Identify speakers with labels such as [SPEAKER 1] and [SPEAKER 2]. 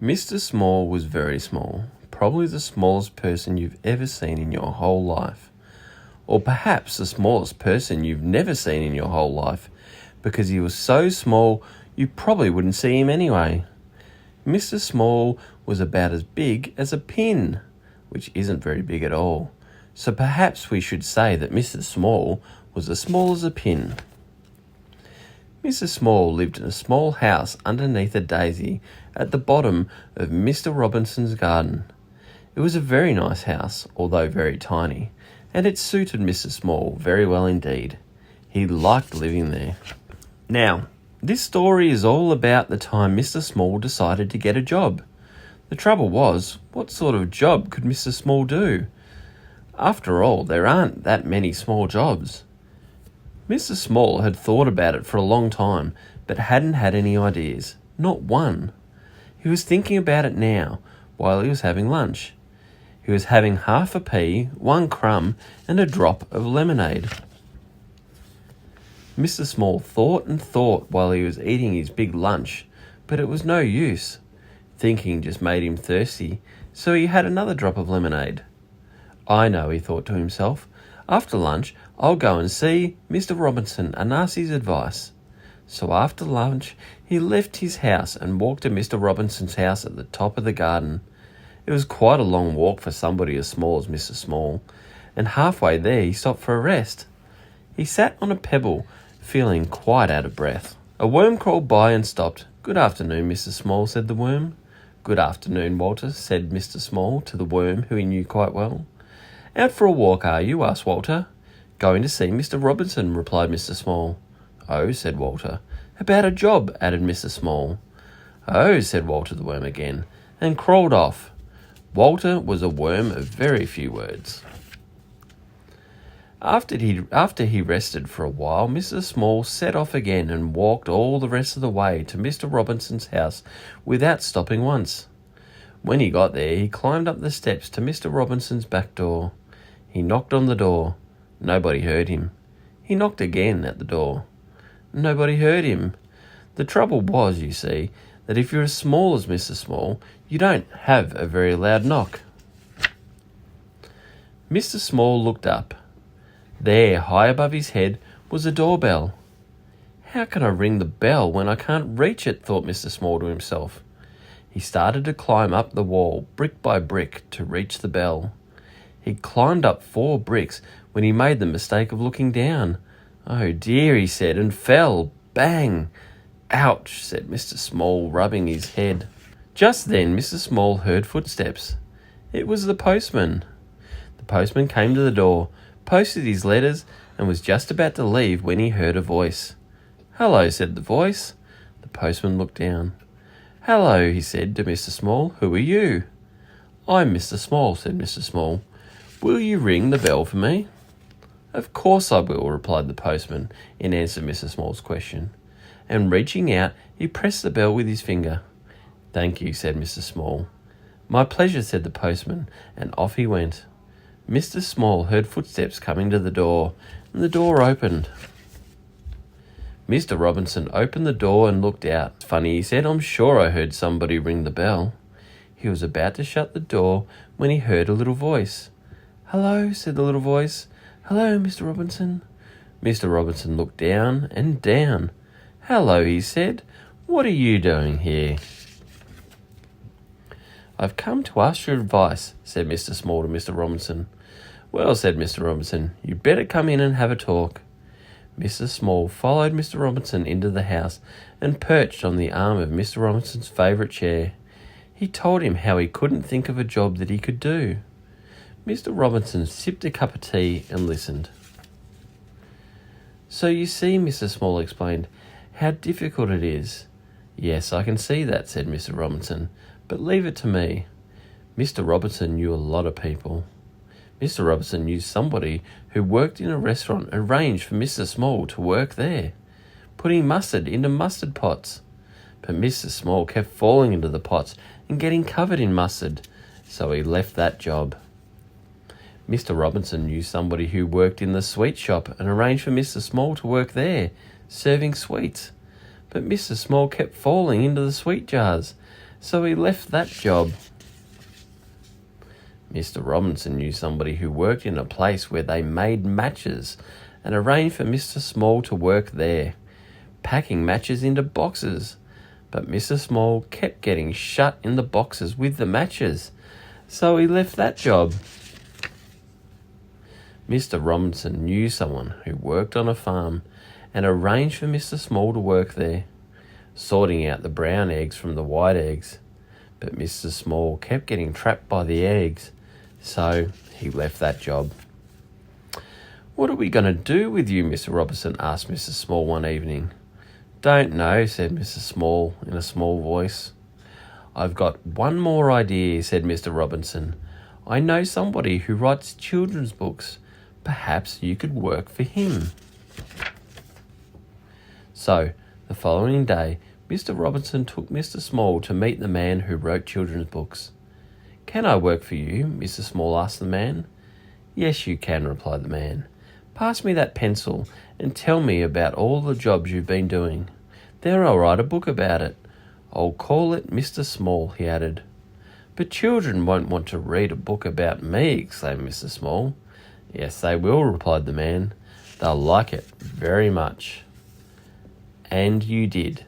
[SPEAKER 1] Mr. Small was very small, probably the smallest person you've ever seen in your whole life. Or perhaps the smallest person you've never seen in your whole life, because he was so small you probably wouldn't see him anyway. Mr. Small was about as big as a pin, which isn't very big at all. So perhaps we should say that Mr. Small was as small as a pin. Mr. Small lived in a small house underneath a daisy at the bottom of Mr. Robinson's garden. It was a very nice house, although very tiny, and it suited Mr. Small very well indeed. He liked living there. Now, this story is all about the time Mr. Small decided to get a job. The trouble was, what sort of job could Mr. Small do? After all, there aren't that many small jobs. Mr. Small had thought about it for a long time, but hadn't had any ideas. Not one. He was thinking about it now, while he was having lunch. He was having half a pea, 1 crumb, and a drop of lemonade. Mr. Small thought and thought while he was eating his big lunch, but it was no use. Thinking just made him thirsty, so he had another drop of lemonade. I know, he thought to himself. After lunch, I'll go and see Mr. Robinson and ask his advice. So after lunch, he left his house and walked to Mr. Robinson's house at the top of the garden. It was quite a long walk for somebody as small as Mr. Small, and halfway there he stopped for a rest. He sat on a pebble, feeling quite out of breath. A worm crawled by and stopped. "Good afternoon, Mr. Small," said the worm. "Good afternoon, Walter," said Mr. Small to the worm, who he knew quite well. "Out for a walk, are you?" asked Walter. "Going to see Mr. Robinson," replied Mr. Small. "Oh," said Walter. "About a job," added Mr. Small. "Oh," said Walter the worm again, and crawled off. Walter was a worm of very few words. After he rested for a while, Mr. Small set off again and walked all the rest of the way to Mr. Robinson's house without stopping once. When he got there, he climbed up the steps to Mr. Robinson's back door. He knocked on the door. Nobody heard him. He knocked again at the door. Nobody heard him. The trouble was, you see, that if you're as small as Mr. Small, you don't have a very loud knock. Mr. Small looked up. There, high above his head, was a doorbell. "How can I ring the bell when I can't reach it?" thought Mr. Small to himself. He started to climb up the wall, brick by brick, to reach the bell. He climbed up 4 bricks when he made the mistake of looking down. "Oh dear," he said, and fell. Bang! "Ouch," said Mr. Small, rubbing his head. Just then Mr. Small heard footsteps. It was the postman. The postman came to the door, posted his letters, and was just about to leave when he heard a voice. "Hello," said the voice. The postman looked down. "Hello," he said to Mr. Small. "Who are you?" "I'm Mr. Small," said Mr. Small. "Will you ring the bell for me?" "Of course I will," replied the postman in answer to Mr. Small's question. And reaching out, he pressed the bell with his finger. "Thank you," said Mr. Small. "My pleasure," said the postman, and off he went. Mr. Small heard footsteps coming to the door, and the door opened. Mr. Robinson opened the door and looked out. "Funny," he said, "I'm sure I heard somebody ring the bell." He was about to shut the door when he heard a little voice. "Hello," said the little voice. "Hello, Mr. Robinson." Mr. Robinson looked down and down. "Hello," he said. "What are you doing here?" "I've come to ask your advice," said Mr. Small to Mr. Robinson. "Well," said Mr. Robinson, "you'd better come in and have a talk." Mr. Small followed Mr. Robinson into the house and perched on the arm of Mr. Robinson's favourite chair. He told him how he couldn't think of a job that he could do. Mr. Robinson sipped a cup of tea and listened. "So you see," Mr. Small explained, "how difficult it is." "Yes, I can see that," said Mr. Robinson, "but leave it to me." Mr. Robinson knew a lot of people. Mr. Robinson knew somebody who worked in a restaurant and arranged for Mr. Small to work there, putting mustard into mustard pots. But Mr. Small kept falling into the pots and getting covered in mustard, so he left that job. Mr. Robinson knew somebody who worked in the sweet shop and arranged for Mr. Small to work there, serving sweets. But Mr. Small kept falling into the sweet jars, so he left that job. Mr. Robinson knew somebody who worked in a place where they made matches and arranged for Mr. Small to work there, packing matches into boxes. But Mr. Small kept getting shut in the boxes with the matches, so he left that job. Mr. Robinson knew someone who worked on a farm and arranged for Mr. Small to work there, sorting out the brown eggs from the white eggs. But Mr. Small kept getting trapped by the eggs, so he left that job. "What are we going to do with you, Mr. Robinson?" asked Mr. Small one evening. "Don't know," said Mr. Small in a small voice. "I've got one more idea," said Mr. Robinson. "I know somebody who writes children's books. Perhaps you could work for him." So, the following day, Mr. Robinson took Mr. Small to meet the man who wrote children's books. "Can I work for you?" Mr. Small asked the man. "Yes, you can," replied the man. "Pass me that pencil and tell me about all the jobs you've been doing. Then I'll write a book about it. I'll call it Mr. Small," he added. "But children won't want to read a book about me," exclaimed Mr. Small. "Yes, they will," replied the man. "They'll like it very much." And you did.